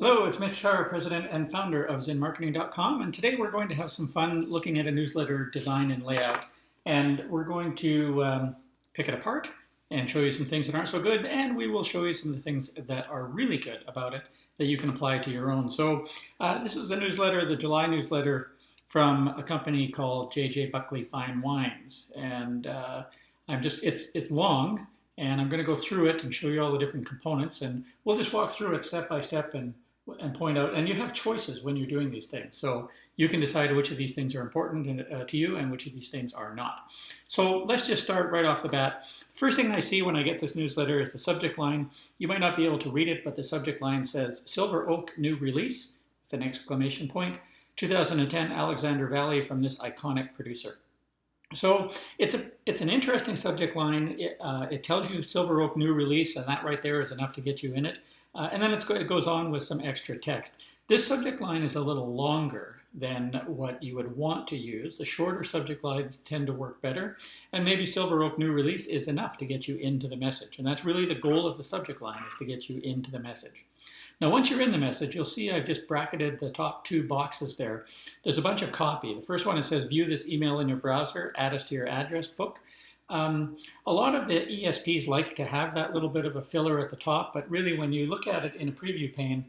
Hello, it's Mitch Shire, President and founder of ZinMarketing.com, and today we're going to have some fun looking at a newsletter design and layout, and we're going to pick it apart and show you some things that aren't so good, and we will show you some of the things that are really good about it that you can apply to your own. So this is a newsletter, the July newsletter from a company called J.J. Buckley Fine Wines, and it's long, and I'm going to go through it and show you all the different components, and we'll just walk through it step by step and point out, and you have choices when you're doing these things. So you can decide which of these things are important to you and which of these things are not. So let's just start right off the bat. The first thing I see when I get this newsletter is the subject line. You might not be able to read it, but the subject line says Silver Oak New Release with an exclamation point, 2010 Alexander Valley from this iconic producer. So it's an interesting subject line. It tells you Silver Oak New Release, and that right there is enough to get you in it. And then it goes on with some extra text. This subject line is a little longer than what you would want to use. The shorter subject lines tend to work better, and maybe Silver Oak New Release is enough to get you into the message. And that's really the goal of the subject line, is to get you into the message. Now, once you're in the message, you'll see I've just bracketed the top two boxes there. There's a bunch of copy. The first one, it says, view this email in your browser, add us to your address book. A lot of the ESPs like to have that little bit of a filler at the top, but really when you look at it in a preview pane,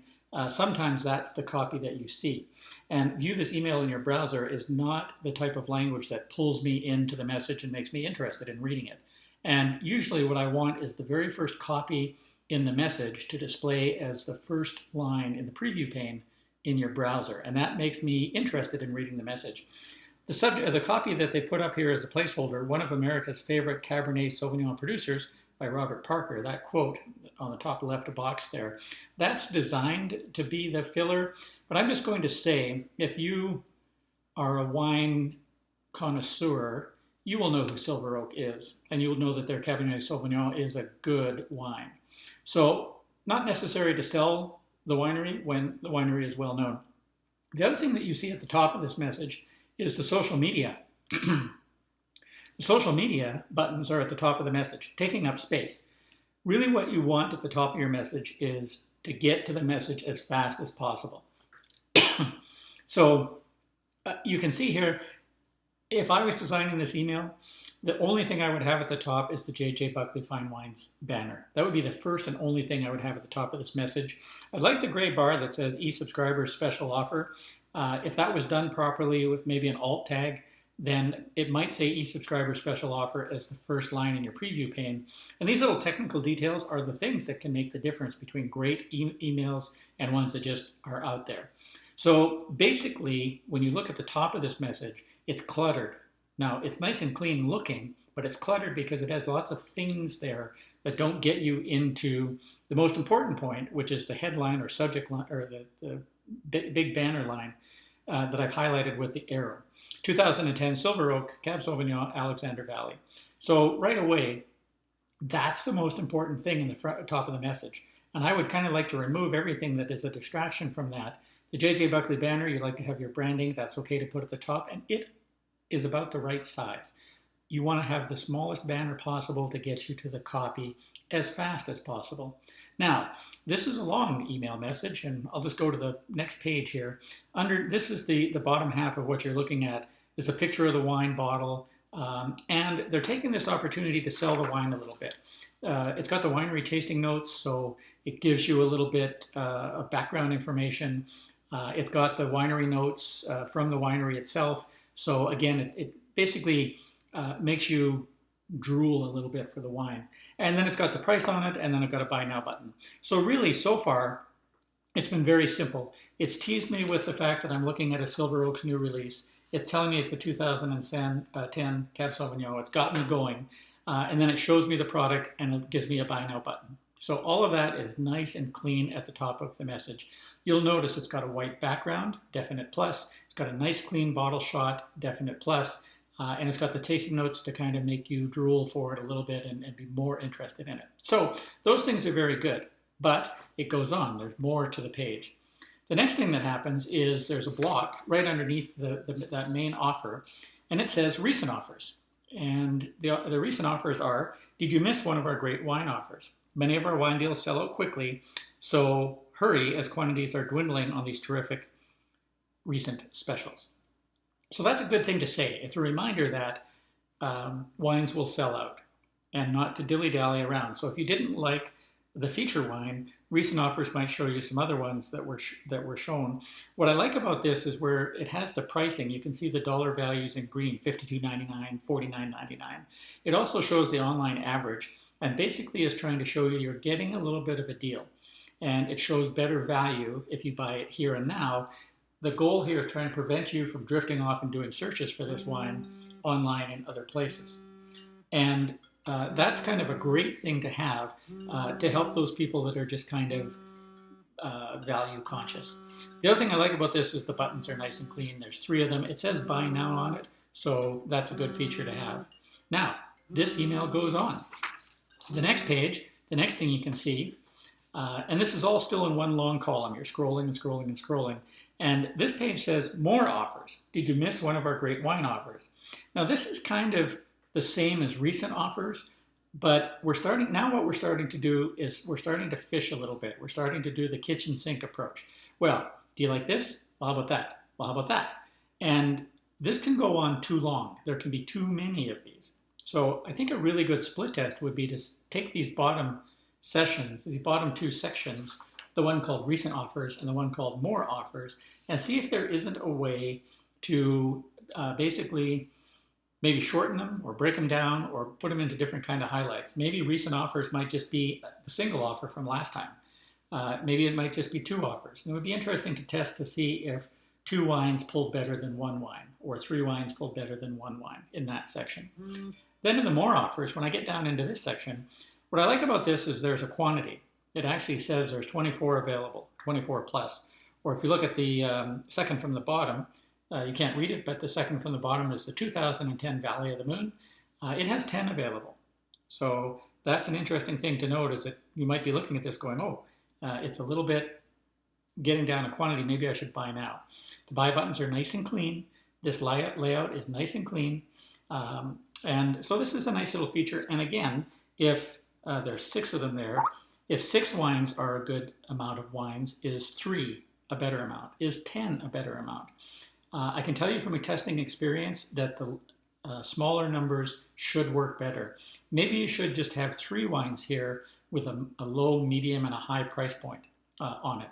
sometimes that's the copy that you see. And view this email in your browser is not the type of language that pulls me into the message and makes me interested in reading it. And usually what I want is the very first copy in the message to display as the first line in the preview pane in your browser. And that makes me interested in reading the message. The copy that they put up here as a placeholder, one of America's favorite Cabernet Sauvignon producers by Robert Parker, that quote on the top left box there, that's designed to be the filler. But I'm just going to say, if you are a wine connoisseur, you will know who Silver Oak is, and you will know that their Cabernet Sauvignon is a good wine. So not necessary to sell the winery when the winery is well known. The other thing that you see at the top of this message is the social media. The social media buttons are at the top of the message, taking up space. Really what you want at the top of your message is to get to the message as fast as possible. So you can see here, if I was designing this email, the only thing I would have at the top is the J.J. Buckley Fine Wines banner. That would be the first and only thing I would have at the top of this message. I'd like the gray bar that says e-subscribers special offer. If that was done properly with maybe an alt tag, then it might say e-subscriber special offer as the first line in your preview pane. And these little technical details are the things that can make the difference between great emails and ones that just are out there. So basically, when you look at the top of this message, it's cluttered. Now, it's nice and clean looking, but it's cluttered because it has lots of things there that don't get you into the most important point, which is the headline or subject line, or the big banner line that I've highlighted with the arrow. 2010 Silver Oak Cab Sauvignon Alexander Valley. So right away, that's the most important thing in the top of the message. And I would kind of like to remove everything that is a distraction from that. The J.J. Buckley banner, you'd like to have your branding, that's okay to put at the top, and it is about the right size. You want to have the smallest banner possible to get you to the copy as fast as possible. Now, this is a long email message, and I'll just go to the next page here. This is the bottom half of what you're looking at, is a picture of the wine bottle, and they're taking this opportunity to sell the wine a little bit. It's got the winery tasting notes, so it gives you a little bit of background information. It's got the winery notes from the winery itself. So again, it basically makes you drool a little bit for the wine. And then it's got the price on it, and then I've got a buy now button. So really, so far, it's been very simple. It's teased me with the fact that I'm looking at a Silver Oaks new release. It's telling me it's a 2010 Cab Sauvignon. It's got me going. And then it shows me the product, and it gives me a buy now button. So all of that is nice and clean at the top of the message. You'll notice it's got a white background, definite plus. It's got a nice clean bottle shot, definite plus. And it's got the tasting notes to kind of make you drool for it a little bit and be more interested in it. So those things are very good, but it goes on. There's more to the page. The next thing that happens is there's a block right underneath that main offer, and it says recent offers. And the recent offers are, did you miss one of our great wine offers? Many of our wine deals sell out quickly, so hurry as quantities are dwindling on these terrific recent specials. So that's a good thing to say. It's a reminder that wines will sell out and not to dilly-dally around. So if you didn't like the feature wine, recent offers might show you some other ones that were shown. What I like about this is where it has the pricing. You can see the dollar values in green, $52.99, $49.99. It also shows the online average and basically is trying to show you you're getting a little bit of a deal. And it shows better value if you buy it here and now. The goal here is trying to prevent you from drifting off and doing searches for this wine online in other places. And that's kind of a great thing to have to help those people that are just kind of value conscious. The other thing I like about this is the buttons are nice and clean. There's 3 of them. It says buy now on it, so that's a good feature to have. Now, this email goes on. The next page, the next thing you can see, and this is all still in one long column. You're scrolling and scrolling and scrolling. And this page says more offers. Did you miss one of our great wine offers? Now, this is kind of the same as recent offers, but what we're starting to do is we're starting to fish a little bit. We're starting to do the kitchen sink approach. Well, do you like this? Well, how about that? Well, how about that? And this can go on too long. There can be too many of these. So I think a really good split test would be to take these bottom sessions, the bottom 2 sections, the one called recent offers and the one called more offers, and see if there isn't a way to basically maybe shorten them or break them down or put them into different kind of highlights. Maybe recent offers might just be the single offer from last time. Maybe it might just be 2 offers. And it would be interesting to test to see if 2 wines pulled better than 1 wine or 3 wines pulled better than 1 wine in that section. Then in the more offers, when I get down into this section, what I like about this is there's a quantity. It actually says there's 24 available, 24 plus. Or if you look at the second from the bottom, you can't read it, but the second from the bottom is the 2010 Valley of the Moon. It has 10 available. So that's an interesting thing to note, is that you might be looking at this going, oh, it's a little bit getting down in quantity. Maybe I should buy now. The buy buttons are nice and clean. This layout is nice and clean. And so this is a nice little feature. And again, if there's 6 of them there, if 6 wines are a good amount of wines, is 3 a better amount? Is 10 a better amount? I can tell you from a testing experience that the smaller numbers should work better. Maybe you should just have 3 wines here with a low, medium, and a high price point on it.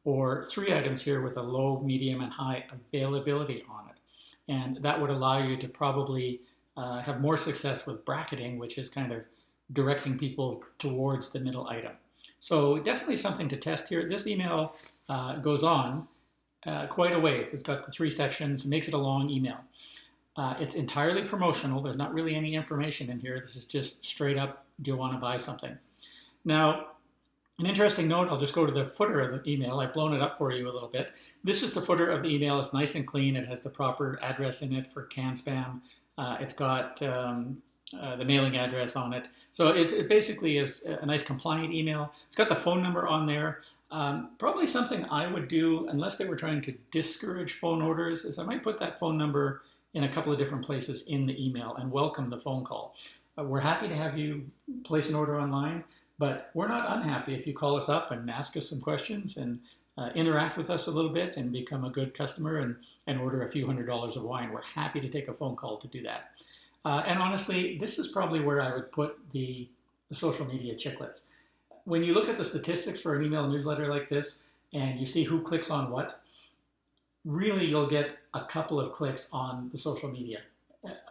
Or 3 items here with a low, medium, and high availability on it. And that would allow you to probably have more success with bracketing, which is kind of directing people towards the middle item. So definitely something to test here. This email goes on quite a ways. It's got the 3 sections, makes it a long email. It's entirely promotional. There's not really any information in here. This is just straight up, do you want to buy something? Now, an interesting note, I'll just go to the footer of the email. I've blown it up for you a little bit. This is the footer of the email. It's nice and clean. It has the proper address in it for can spam. It's got the mailing address on it. So it basically is a nice compliant email. It's got the phone number on there. Probably something I would do, unless they were trying to discourage phone orders, is I might put that phone number in a couple of different places in the email and welcome the phone call. We're happy to have you place an order online, but we're not unhappy if you call us up and ask us some questions and interact with us a little bit and become a good customer and order a few $100s of wine. We're happy to take a phone call to do that. And honestly, this is probably where I would put the social media chiclets. When you look at the statistics for an email newsletter like this and you see who clicks on what, really you'll get a couple of clicks on the social media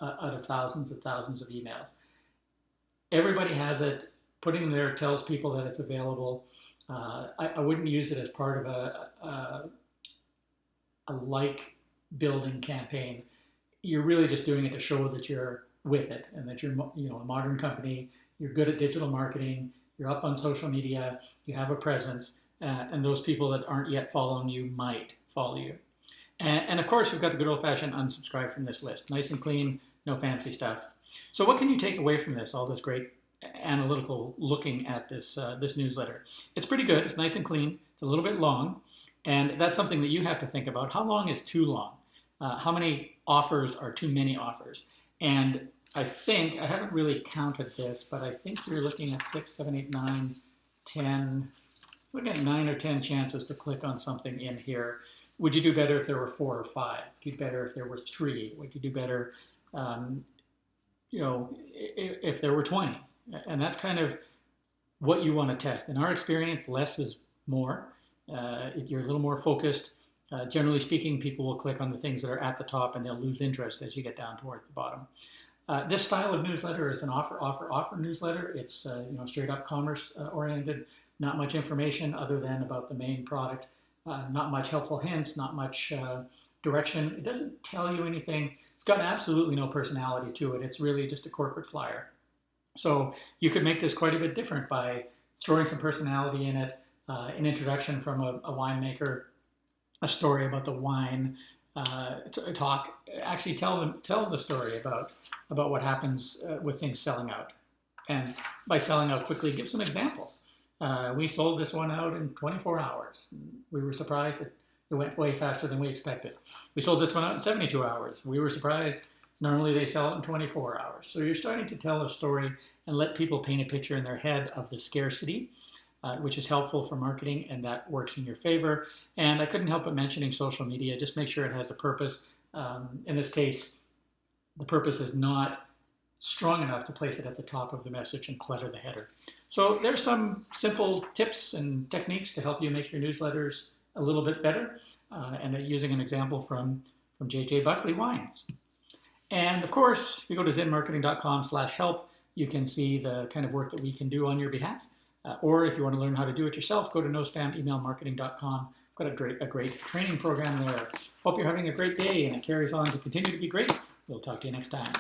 out of thousands and thousands of emails. Everybody has it. Putting it there tells people that it's available. I wouldn't use it as part of a like building campaign. You're really just doing it to show that you're with it and that you're a modern company, you're good at digital marketing, you're up on social media, you have a presence, and those people that aren't yet following you might follow you. And of course, we've got the good old-fashioned unsubscribe from this list. Nice and clean, no fancy stuff. So what can you take away from this, all this great analytical looking at this, this newsletter? It's pretty good. It's nice and clean. It's a little bit long. And that's something that you have to think about. How long is too long? How many offers are too many offers? And I think, I haven't really counted this, but I think we're looking at 6, 7, 8, 9, 10, Look at 9 or 10 chances to click on something in here. Would you do better if there were 4 or 5? Would you do better if there were 3? Would you do better, if there were 20? And that's kind of what you want to test. In our experience, less is more. You're a little more focused. Generally speaking, people will click on the things that are at the top and they'll lose interest as you get down towards the bottom. This style of newsletter is an offer newsletter. It's straight up commerce oriented. Not much information other than about the main product. Not much helpful hints. Not much direction. It doesn't tell you anything. It's got absolutely no personality to it. It's really just a corporate flyer. So you could make this quite a bit different by throwing some personality in it, an introduction from a winemaker, a story about the wine, talk. Actually, tell the story about what happens with things selling out, and by selling out quickly, give some examples. We sold this one out in 24 hours. We were surprised it went way faster than we expected. We sold this one out in 72 hours. We were surprised. Normally they sell it in 24 hours. So you're starting to tell a story and let people paint a picture in their head of the scarcity, which is helpful for marketing, and that works in your favor. And I couldn't help but mentioning social media. Just make sure it has a purpose. In this case, the purpose is not strong enough to place it at the top of the message and clutter the header. So there's some simple tips and techniques to help you make your newsletters a little bit better, and using an example from J.J. Buckley Wines. And of course, if you go to ZinMarketing.com/help, you can see the kind of work that we can do on your behalf. Or if you want to learn how to do it yourself, go to nospamemailmarketing.com. Got a great training program there. Hope you're having a great day and it carries on to continue to be great. We'll talk to you next time.